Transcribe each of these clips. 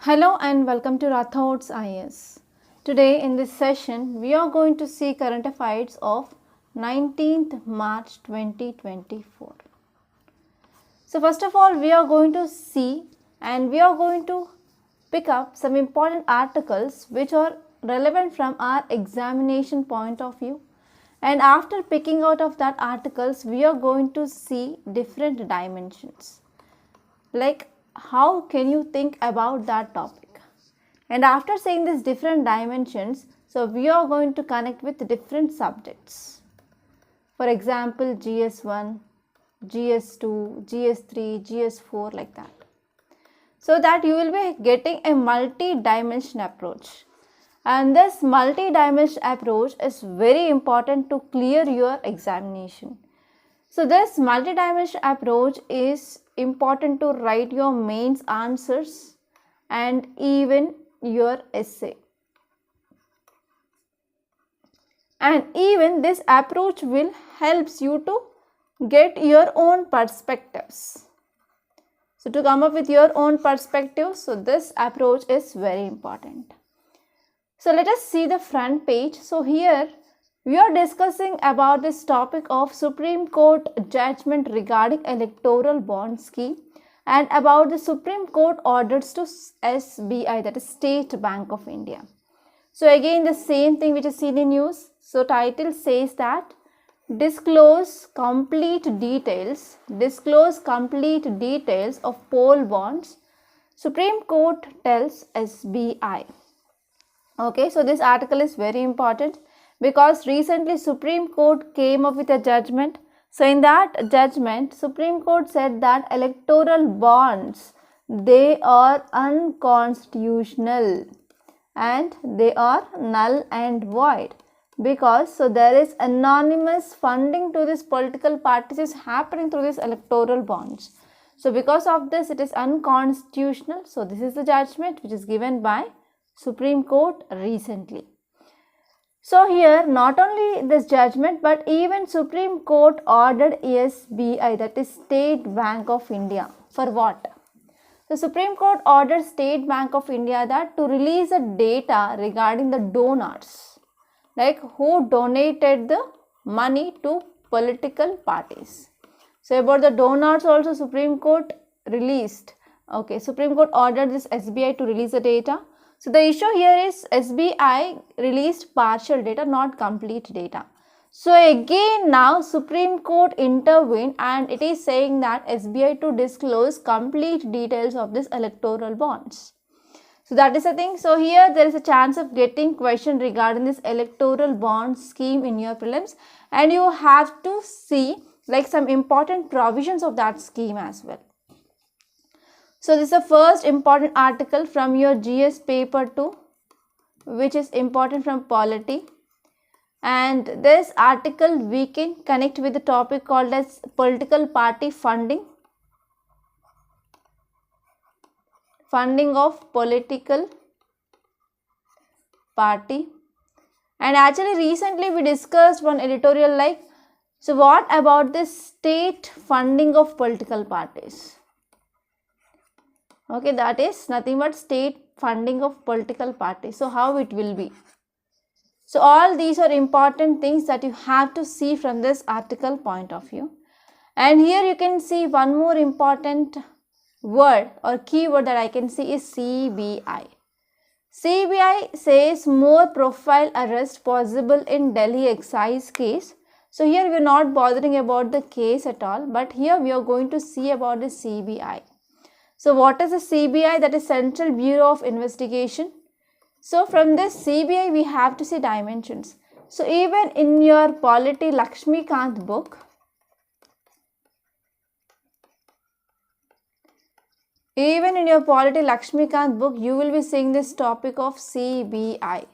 Hello and welcome to Rathods IS. Today in this session we are going to see current affairs of 19th March 2024. So first of all we are going to see and we are going to pick up some important articles which are relevant from our examination point of view, and after picking out of that articles we are going to see different dimensions like how can you think about that topic. And after seeing these different dimensions, so we are going to connect with different subjects. For example, GS1, GS2, GS3, GS4, like that. So that you will be getting a multi-dimension approach. And this multi-dimension approach is very important to clear your examination. So this multi-dimensional approach is important to write your mains answers and even your essay. And even this approach will helps you to get your own perspectives. So to come up with your own perspectives, so this approach is very important. So let us see the front page. So here we are discussing about this topic of Supreme Court judgment regarding electoral bond scheme and about the Supreme Court orders to SBI, that is State Bank of India. So again the same thing which is seen in news. So title says that disclose complete details of poll bonds. Supreme Court tells SBI. Okay, so this article is very important because recently Supreme Court came up with a judgment. So in that judgment, Supreme Court said that electoral bonds, they are unconstitutional and they are null and void because so there is anonymous funding to this political parties is happening through this electoral bonds. So because of this it is unconstitutional. So this is the judgment which is given by Supreme Court recently. So here not only this judgment but even Supreme Court ordered SBI, that is State Bank of India, for what? The Supreme Court ordered State Bank of India that to release the data regarding the donors, like who donated the money to political parties. So about the donors also Supreme Court released. Okay, Supreme Court ordered this SBI to release the data. So the issue here is SBI released partial data, not complete data. So again now Supreme Court intervened and it is saying that SBI to disclose complete details of this electoral bonds. So that is the thing. So here there is a chance of getting question regarding this electoral bond scheme in your prelims, and you have to see like some important provisions of that scheme as well. So this is the first important article from your GS paper 2, which is important from polity, and this article we can connect with the topic called as political party funding of political party. And actually recently we discussed one editorial like, so what about this state funding of political parties? Okay, that is nothing but state funding of political parties. So how it will be? So all these are important things that you have to see from this article point of view. And here you can see one more important word or keyword that I can see is CBI. CBI says more profile arrest possible in Delhi excise case. So here we are not bothering about the case at all, but here we are going to see about the CBI. So what is the CBI? That is Central Bureau of Investigation. So from this CBI we have to see dimensions. So even in your polity Lakshmikant book, you will be seeing this topic of CBI,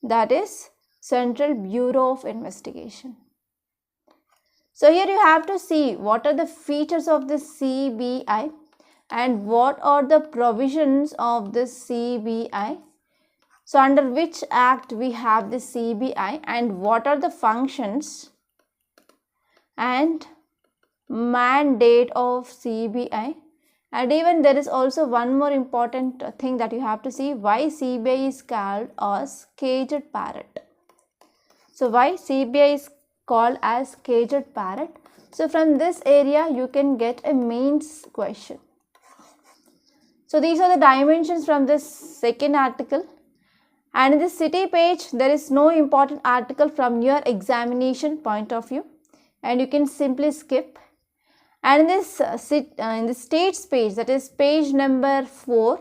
that is Central Bureau of Investigation. So here you have to see what are the features of this CBI and what are the provisions of this CBI. So under which act we have this CBI and what are the functions and mandate of CBI And even there is also one more important thing that you have to see, why CBI is called as caged parrot. So why CBI is called as caged parrot? So from this area you can get a mains question. So these are the dimensions from this second article. And in this city page, there is no important article from your examination point of view, and you can simply skip. And in this states page, that is page number 4,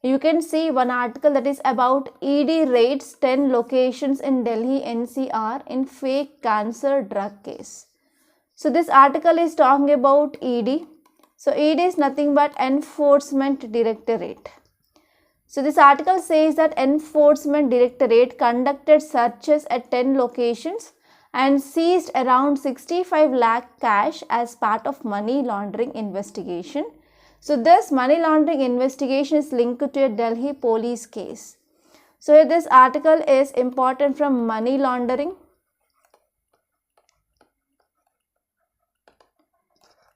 you can see one article that is about ED raids 10 locations in Delhi NCR in fake cancer drug case. So this article is talking about ED. So ED is nothing but Enforcement Directorate. So this article says that Enforcement Directorate conducted searches at 10 locations and seized around 65 lakh cash as part of money laundering investigation. So this money laundering investigation is linked to a Delhi police case. So this article is important from money laundering.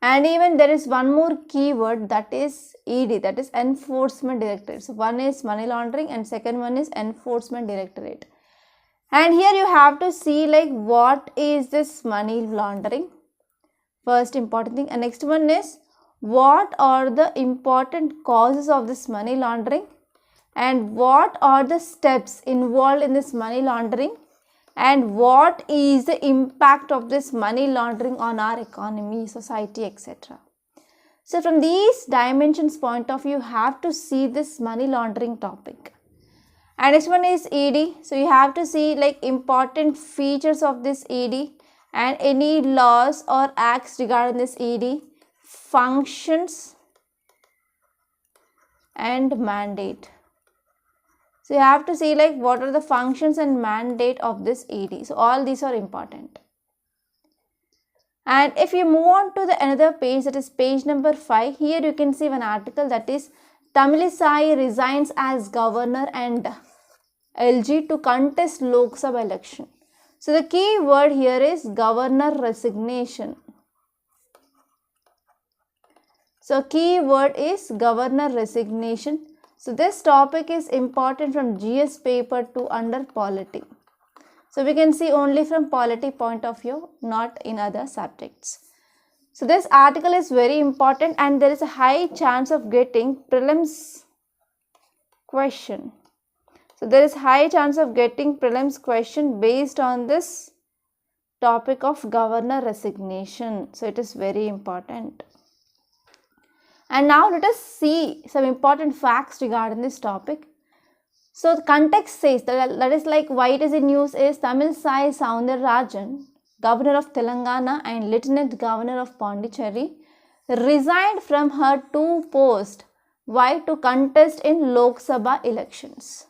And even there is one more keyword, that is ED, that is Enforcement Directorate. So one is money laundering and second one is Enforcement Directorate. And here you have to see like what is this money laundering, first important thing. And next one is what are the important causes of this money laundering and what are the steps involved in this money laundering and what is the impact of this money laundering on our economy, society, etc. So from these dimensions point of view, you have to see this money laundering topic. And next one is ED. So you have to see like important features of this ED and any laws or acts regarding this ED, functions and mandate. So you have to see like what are the functions and mandate of this ED. So all these are important. And if you move on to the another page, that is page number 5, here you can see one article that is Tamilisai resigns as governor and LG to contest Lok Sabha election. So the key word here is governor resignation. So key word is governor resignation. So this topic is important from GS paper 2 under polity. So we can see only from polity point of view, not in other subjects. So this article is very important and there is a high chance of getting prelims question. So there is high chance of getting prelims question based on this topic of governor resignation. So it is very important. And now let us see some important facts regarding this topic. So the context says that is like why it is in news is Tamilisai Soundararajan, governor of Telangana and lieutenant governor of Pondicherry, resigned from her two posts. Why? To contest in Lok Sabha elections.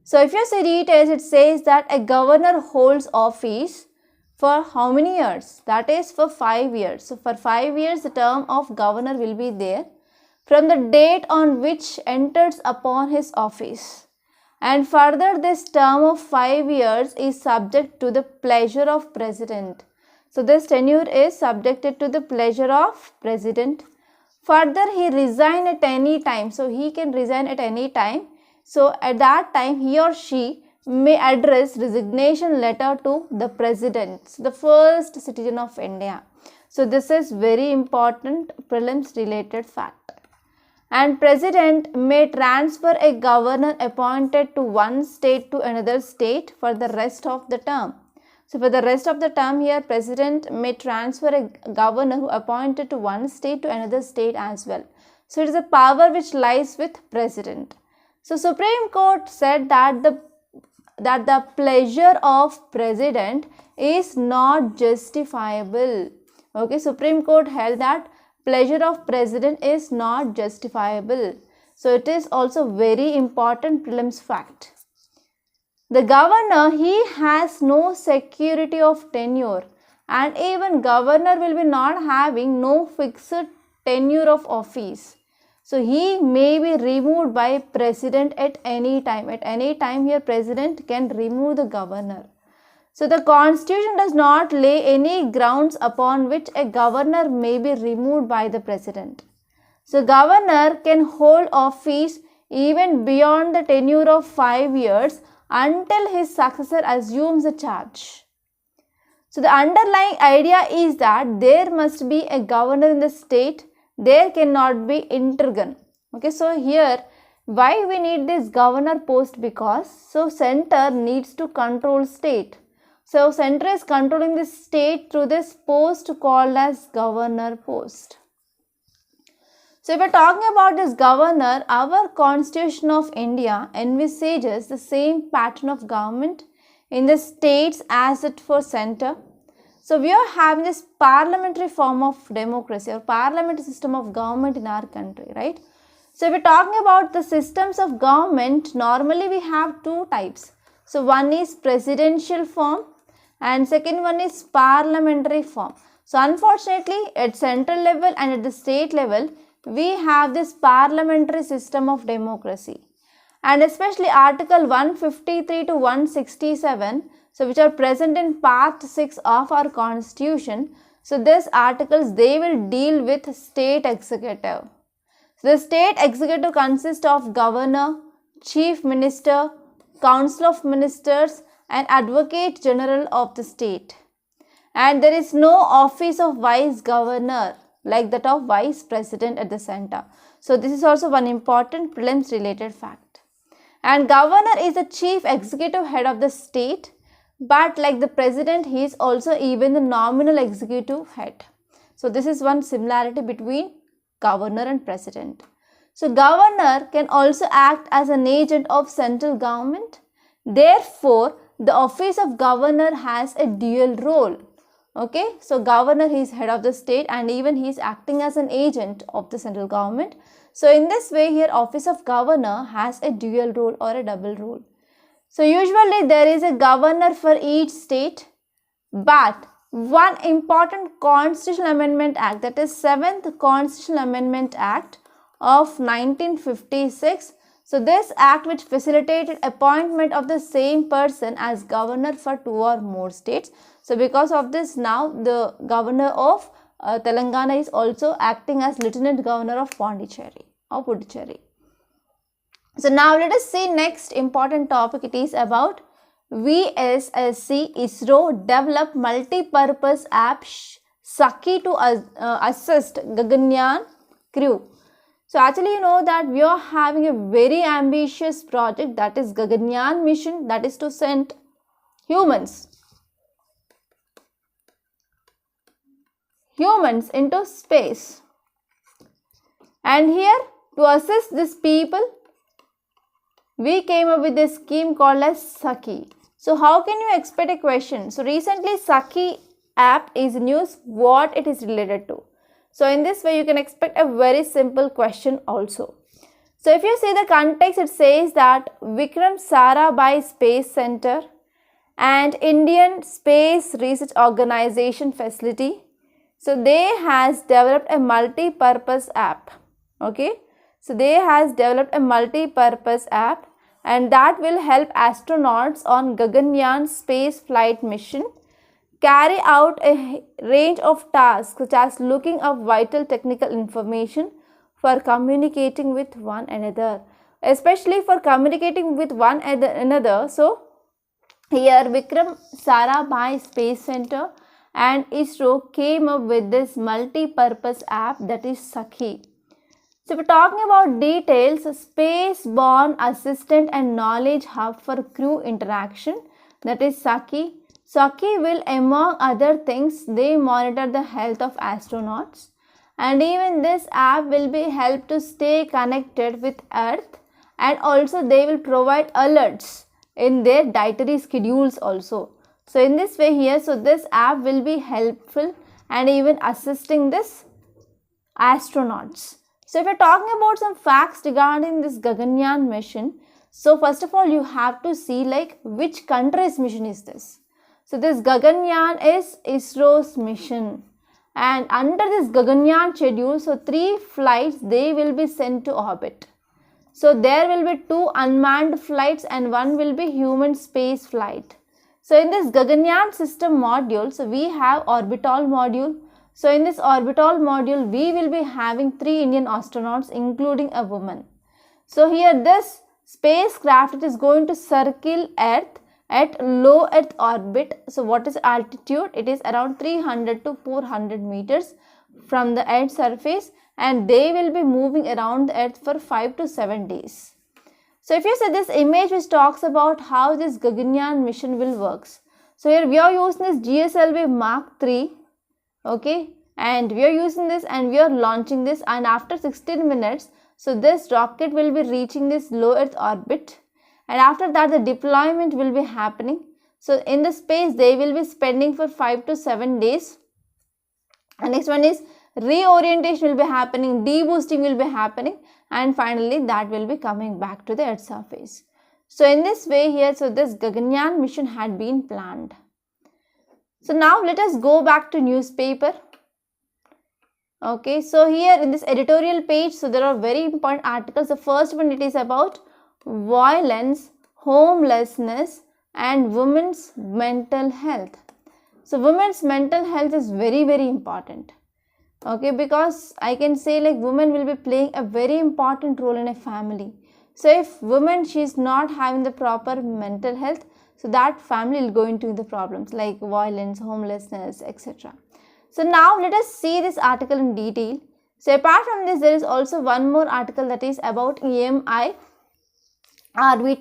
So if you see details, it says that a governor holds office for how many years? That is for 5 years. So for 5 years the term of governor will be there from the date on which enters upon his office. And further this term of 5 years is subject to the pleasure of president. So this tenure is subjected to the pleasure of president. Further he resign at any time. So he can resign at any time. So at that time he or she may address resignation letter to the president, the first citizen of India. So this is very important prelims related fact. And president may transfer a governor appointed to one state to another state for the rest of the term. So for the rest of the term here, president may transfer a governor who appointed to one state to another state as well. So it is a power which lies with president. So Supreme Court said that the pleasure of president is not justifiable. Okay, Supreme Court held that pleasure of president is not justifiable. So it is also very important prelims fact. The governor, he has no security of tenure, and even governor will be not having no fixed tenure of office. So he may be removed by president at any time. At any time here president can remove the governor. So the constitution does not lay any grounds upon which a governor may be removed by the president. So governor can hold office even beyond the tenure of 5 years until his successor assumes the charge. So the underlying idea is that there must be a governor in the state, there cannot be intergun. Okay, so here why we need this governor post? Because center needs to control state. So center is controlling the state through this post called as governor post. So if we are talking about this governor, our Constitution of India envisages the same pattern of government in the states as it for center. So we are having this parliamentary form of democracy or parliamentary system of government in our country, right? So if we are talking about the systems of government, normally we have two types. So one is presidential form and second one is parliamentary form. So unfortunately at central level and at the state level, we have this parliamentary system of democracy, and especially article 153 to 167, so which are present in part 6 of our constitution. So these articles, they will deal with state executive. So the state executive consists of governor, chief minister, council of ministers and advocate general of the state, and there is no office of vice governor like that of vice president at the center. So this is also one important prelims related fact. And governor is the chief executive head of the state, but like the president, he is also even the nominal executive head. So this is one similarity between governor and president. So governor can also act as an agent of central government. Therefore, the office of governor has a dual role. Okay, so governor, he is head of the state and even he is acting as an agent of the central government. So in this way here, office of governor has a dual role or a double role. So usually there is a governor for each state, but one important constitutional amendment act, that is 7th Constitutional Amendment Act of 1956. So this act which facilitated appointment of the same person as governor for 2 or more states. So because of this, now the governor of Telangana is also acting as lieutenant governor of Pondicherry or Puducherry. So now let us see next important topic. It is about VSSC ISRO develop multi-purpose app Sakhi to assist Gaganyaan crew. So actually you know that we are having a very ambitious project, that is Gaganyaan mission, that is to send humans into space. And here to assist these people, we came up with a scheme called as Sakhi. So how can you expect a question? So recently Sakhi app is in news, what it is related to. So in this way you can expect a very simple question also. So if you see the context, it says that Vikram Sarabhai Space Center and Indian Space Research Organization facility, so they has developed a multi-purpose app. Okay, so they has developed a multi-purpose app and that will help astronauts on Gaganyaan space flight mission carry out a range of tasks such as looking up vital technical information for communicating with one another, especially for communicating with one another. So here Vikram Sarabhai Space Center and ISRO came up with this multi-purpose app, that is Sakhi. So we're talking about details, space-borne assistant and knowledge hub for crew interaction, that is Sakhi. Sakhi will, among other things, they monitor the health of astronauts, and even this app will be help to stay connected with Earth, and also they will provide alerts in their dietary schedules also. So in this way here, so this app will be helpful and even assisting this astronauts. So if you're talking about some facts regarding this Gaganyaan mission, so first of all you have to see like which country's mission is this. So this Gaganyaan is ISRO's mission, and under this Gaganyaan schedule, so 3 flights they will be sent to orbit. So there will be 2 unmanned flights and 1 will be human space flight. So in this Gaganyaan system module, so we have orbital module, So in this orbital module, we will be having 3 Indian astronauts, including a woman. So here this spacecraft, it is going to circle Earth at low Earth orbit. So what is altitude? It is around 300 to 400 meters from the Earth's surface, and they will be moving around the Earth for 5 to 7 days. So if you see this image which talks about how this Gaganyaan mission will works. So here we are using this GSLV Mark 3, okay, and we are using this and we are launching this, and after 16 minutes, so this rocket will be reaching this low Earth orbit, and after that the deployment will be happening. So in the space they will be spending for 5 to 7 days. And next one is reorientation will be happening, deboosting will be happening, and finally that will be coming back to the Earth's surface. So in this way here, so this Gaganyaan mission had been planned. So now let us go back to newspaper. Okay, so here in this editorial page, so there are very important articles. The first one, it is about violence, homelessness and women's mental health. So women's mental health is very, very important. Okay, because I can say like women will be playing a very important role in a family. So if woman, she is not having the proper mental health, so that family will go into the problems like violence, homelessness, etc. So now let us see this article in detail. So apart from this, there is also one more article that is about MIRV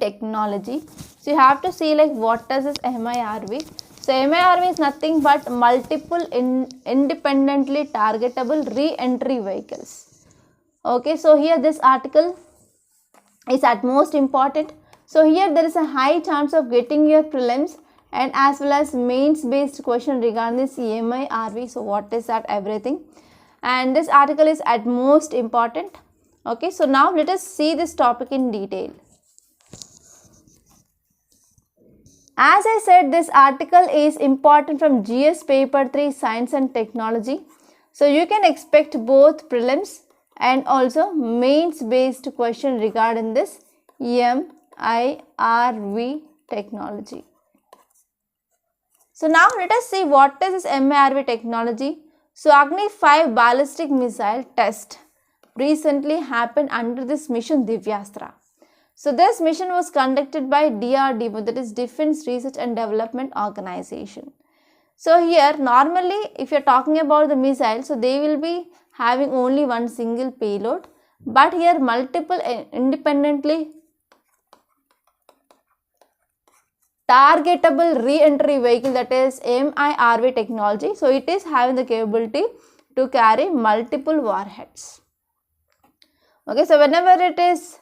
technology. So you have to see like what does this MIRV. So MIRV is nothing but multiple independently targetable re-entry vehicles. Okay, so here this article is at most important. So here there is a high chance of getting your prelims and as well as mains based question regarding this MIRV. So what is that, everything, and this article is at most important. Okay, so now let us see this topic in detail. As I said, this article is important from GS paper 3 science and technology. So you can expect both prelims and also mains based question regarding this MIRV technology. So now let us see what is this MIRV technology. So Agni 5 ballistic missile test recently happened under this mission Divyastra. So this mission was conducted by DRDO, that is Defense Research and Development Organization. So here normally if you are talking about the missile, so they will be having only one single payload, but here multiple independently targetable re-entry vehicle, that is MIRV technology. So it is having the capability to carry multiple warheads. Okay, so whenever it is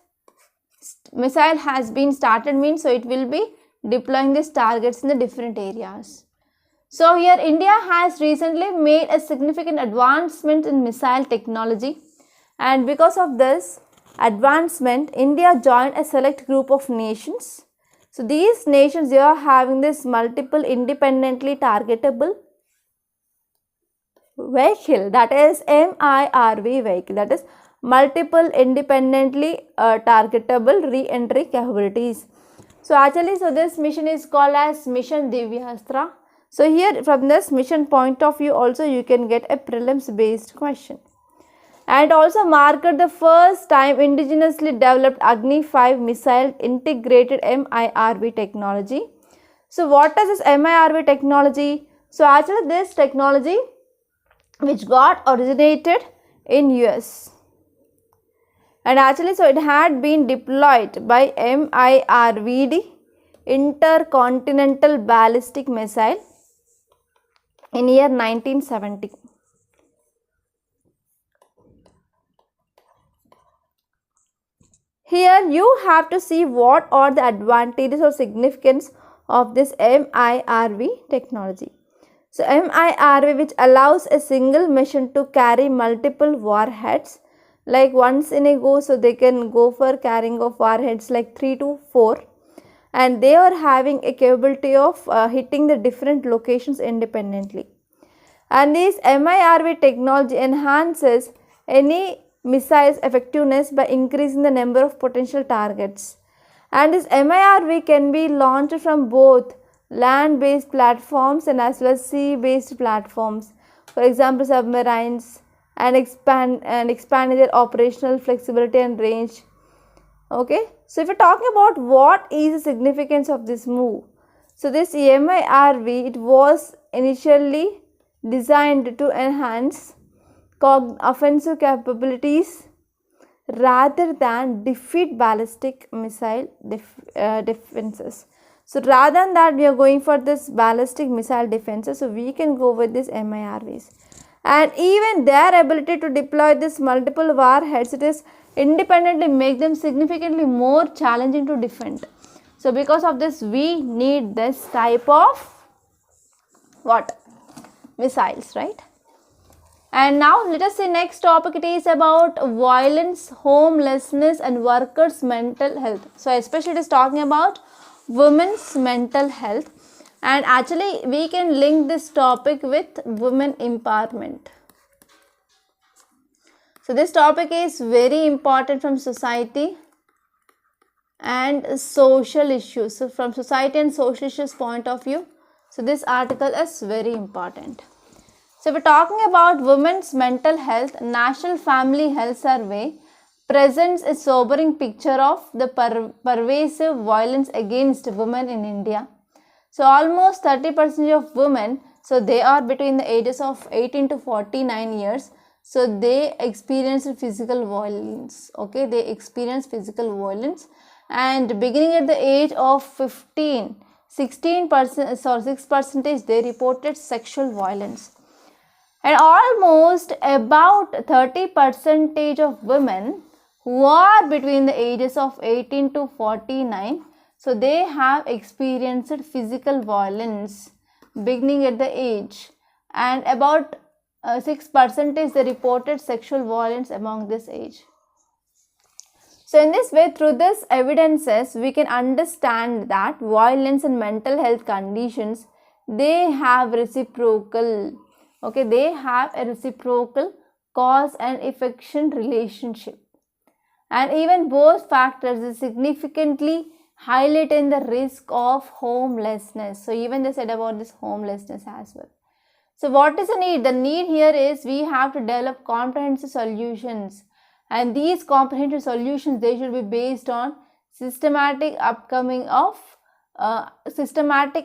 missile has been started means, so it will be deploying these targets in the different areas. So here India has recently made a significant advancement in missile technology, and because of this advancement, India joined a select group of nations. So these nations, they are having this multiple independently targetable vehicle, that is MIRV vehicle, that is multiple independently targetable re-entry capabilities. So actually, so this mission is called as Mission Divyastra. So here from this mission point of view also you can get a prelims based question. And also marked the first time indigenously developed Agni 5 missile integrated MIRV technology. So what is this MIRV technology? So actually this technology which got originated in US. And actually so it had been deployed by MIRVD, Intercontinental Ballistic Missile, in year 1970. Here you have to see what are the advantages or significance of this MIRV technology. So MIRV, which allows a single mission to carry multiple warheads, like once in a go, so they can go for carrying of warheads like 3 to 4, and they are having a capability of hitting the different locations independently. And this MIRV technology enhances any missile's effectiveness by increasing the number of potential targets. And this MIRV can be launched from both land-based platforms and as well as sea-based platforms. for example submarines, and expanding their operational flexibility and range. Okay, so if you're talking about what is the significance of this move, so this MIRV, it was initially designed to enhance offensive capabilities rather than defeat ballistic missile defenses. So rather than that, we are going for this ballistic missile defenses, so we can go with this MIRVs. And even their ability to deploy this multiple warheads, it is independently make them significantly more challenging to defend. So because of this, we need this type of what? Missiles, right? And now let us see next topic. It is about violence, homelessness and workers' mental health. So especially it is talking about women's mental health, and actually we can link this topic with women empowerment. So this topic is very important from society and social issues. So from society and social issues point of view, so this article is very important. So we're talking about women's mental health. National Family Health Survey presents a sobering picture of the pervasive violence against women in India. So almost 30% of women, so they are between the ages of 18 to 49 years, so they experience physical violence. Okay, they experience physical violence, and beginning at the age of 15, 6% they reported sexual violence. And almost about 30% of women who are between the ages of 18 to 49, so they have experienced physical violence beginning at the age, and about 6% they reported sexual violence among this age. So in this way, through this evidences, we can understand that violence and mental health conditions, they have reciprocal, okay, they have a reciprocal cause and effect relationship. And even both factors is significantly highlighting the risk of homelessness. So even they said about this homelessness as well. So what is the need? The need here is we have to develop comprehensive solutions, and these comprehensive solutions, they should be based on systematic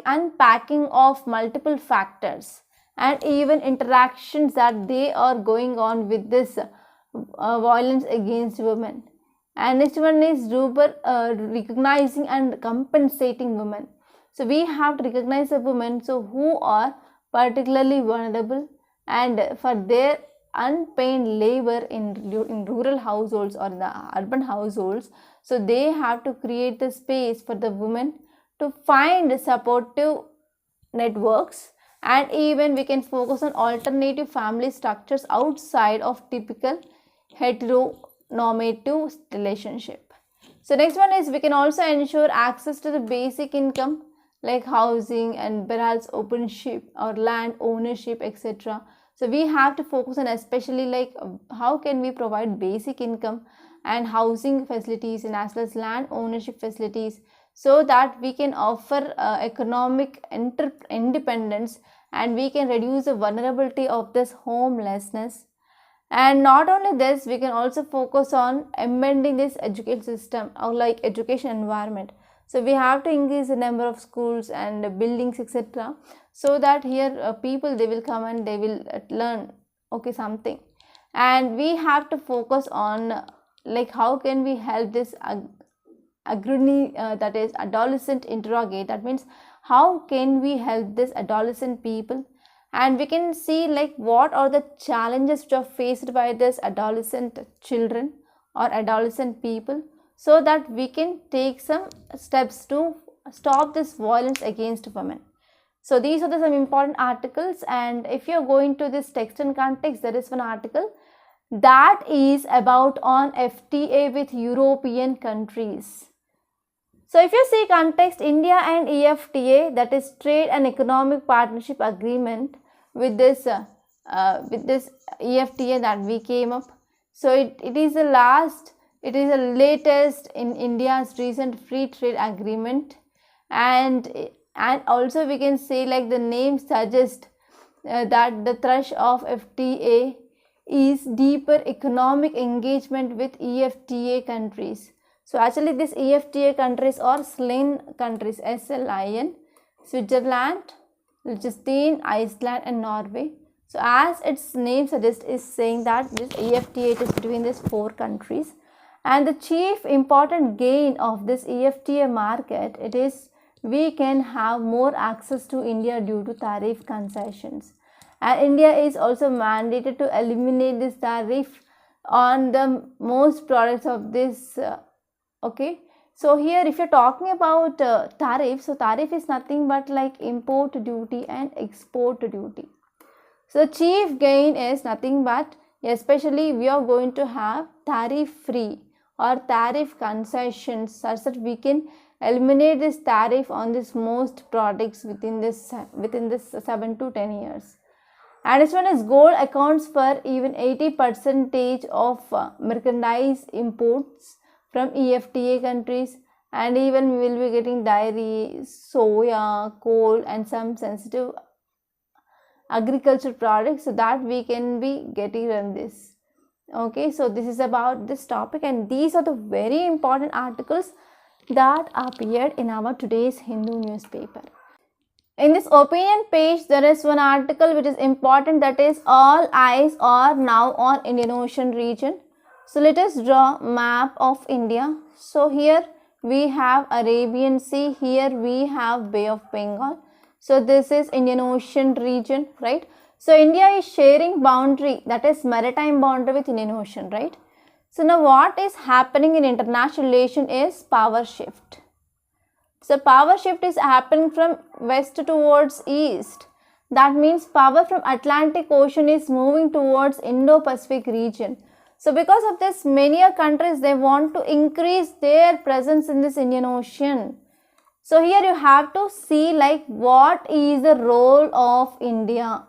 unpacking of multiple factors and even interactions that they are going on with this violence against women. And next one is recognizing and compensating women. So we have to recognize the women who are particularly vulnerable, and for their unpaid labor in rural households or in the urban households. So they have to create the space for the women to find supportive networks, and even we can focus on alternative family structures outside of typical heteronormative relationship. So next one is we can also ensure access to the basic income like housing and perhaps ownership or land ownership, etc. So we have to focus on especially like how can we provide basic income and housing facilities and as well as land ownership facilities, so that we can offer economic independence, and we can reduce the vulnerability of this homelessness. And not only this, we can also focus on amending this education system or like education environment. So we have to increase the number of schools and buildings, etc., so that here people, they will come and they will learn something. And we have to focus on like how can we help this that is adolescent interrogate. That means how can we help this adolescent people, and we can see like what are the challenges which are faced by this adolescent children or adolescent people, so that we can take some steps to stop this violence against women. So these are some important articles, and if you are going to this text and context, there is one article that is about on FTA with European countries. So if you see context, India and EFTA, that is Trade and Economic Partnership Agreement, with this EFTA that we came up. So it is the latest in India's recent free trade agreement, and also we can say like the name suggests that the thrust of FTA is deeper economic engagement with EFTA countries. So actually these EFTA countries are SLIN countries, SLIN, Switzerland, Liechtenstein, Iceland and Norway. So as its name suggests, is saying that this EFTA is between these 4 countries. And the chief important gain of this EFTA market, it is we can have more access to India due to tariff concessions. And India is also mandated to eliminate this tariff on the most products of this. Okay. So here if you're talking about tariff, so tariff is nothing but like import duty and export duty. So the chief gain is nothing but, especially we are going to have tariff free or tariff concessions such that we can eliminate this tariff on this most products within this 7 to 10 years. And this one is gold accounts for even 80% of merchandise imports from EFTA countries, and even we will be getting dairy, soya, coal and some sensitive agriculture products, so that we can be getting on this. Okay, so this is about this topic, and these are the very important articles that appeared in our today's Hindu newspaper. In this opinion page, there is one article which is important, that is all eyes are now on Indian Ocean region. So let us draw map of India. So here we have Arabian Sea, here we have Bay of Bengal. So this is Indian Ocean region, right? So India is sharing boundary, that is maritime boundary with Indian Ocean, right? So now what is happening in international relation is power shift. So power shift is happening from west towards east. That means power from Atlantic Ocean is moving towards Indo-Pacific region. So because of this, many countries, they want to increase their presence in this Indian Ocean. So here you have to see like what is the role of India,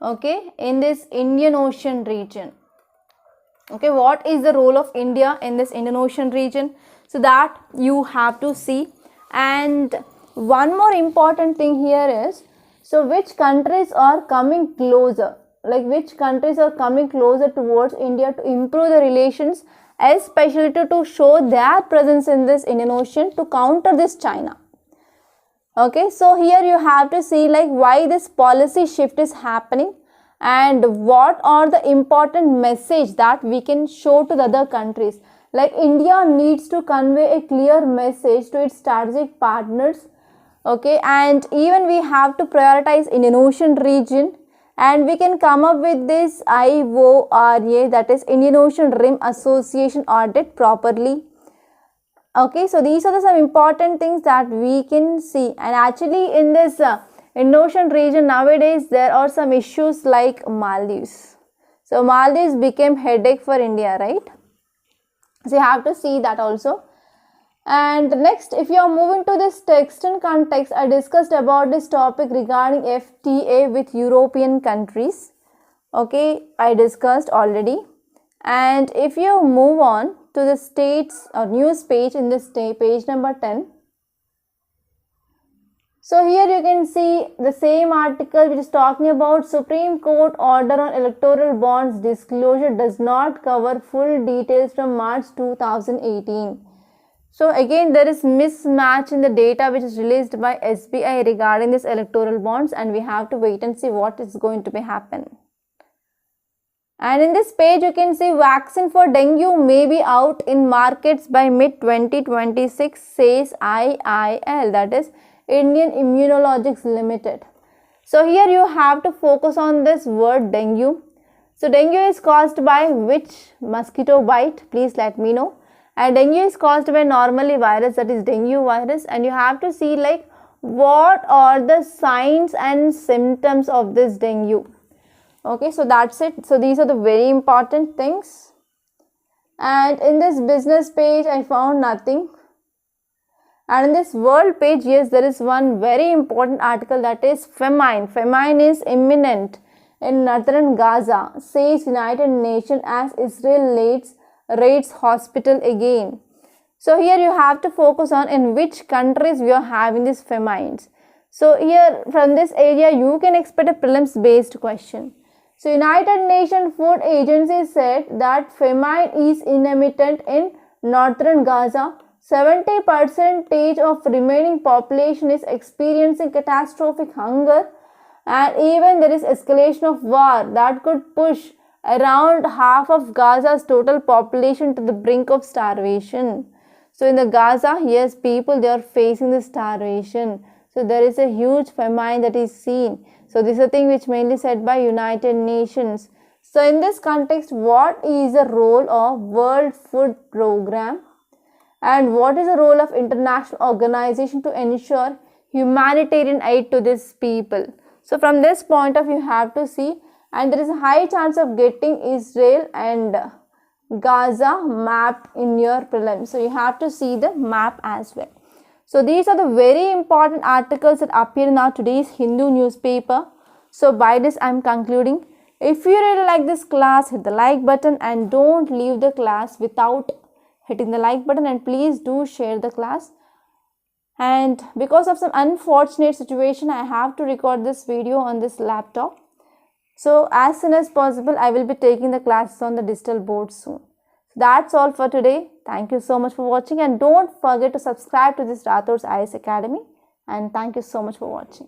okay, in this Indian Ocean region. Okay, what is the role of India in this Indian Ocean region? So that you have to see. And one more important thing here is, so which countries are coming closer, like which countries are coming closer towards India to improve the relations, especially to show their presence in this Indian Ocean to counter this China. Okay, so here you have to see like why this policy shift is happening and what are the important message that we can show to the other countries. Like India needs to convey a clear message to its strategic partners, okay, and even we have to prioritize Indian Ocean region, and we can come up with this IORA, that is Indian Ocean Rim Association audit properly. Okay, so these are some important things that we can see. And actually in this Indian Ocean region nowadays there are some issues like Maldives. So Maldives became headache for India, right? So you have to see that also. And next, if you are moving to this text and context, I discussed about this topic regarding FTA with European countries. Okay, I discussed already. And if you move on to the states or news page in this page number 10. So here you can see the same article which is talking about Supreme Court order on electoral bonds disclosure does not cover full details from March 2018. So again there is mismatch in the data which is released by SBI regarding this electoral bonds, and we have to wait and see what is going to be happen. And in this page you can see vaccine for dengue may be out in markets by mid 2026 says IIL, that is Indian Immunologics Limited. So here you have to focus on this word dengue. So dengue is caused by which mosquito bite? Please let me know. And dengue is caused by normally virus, that is dengue virus, and you have to see like what are the signs and symptoms of this dengue. Okay, so that's it. So these are the very important things. And in this business page I found nothing. And in this world page, yes, there is one very important article, that is famine. Famine is imminent in northern Gaza, says United Nations as Israel raids hospital again. So here you have to focus on in which countries we are having these famines. So here from this area you can expect a prelims based question. So United Nations Food Agency said that famine is intermittent in northern Gaza. 70% of remaining population is experiencing catastrophic hunger, and even there is escalation of war that could push around half of Gaza's total population to the brink of starvation. So in the Gaza, yes, people, they are facing the starvation. So there is a huge famine that is seen. So this is a thing which mainly said by United Nations. So in this context, what is the role of World Food Program and what is the role of international organization to ensure humanitarian aid to these people? So from this point of view, you have to see, and there is a high chance of getting Israel and Gaza map in your prelims. So you have to see the map as well. So these are the very important articles that appear in our today's Hindu newspaper. So by this I am concluding. If you really like this class, hit the like button and don't leave the class without hitting the like button, and please do share the class. And because of some unfortunate situation, I have to record this video on this laptop. So as soon as possible, I will be taking the classes on the digital board soon. That's all for today. Thank you so much for watching, and don't forget to subscribe to this Rathods IAS Academy, and thank you so much for watching.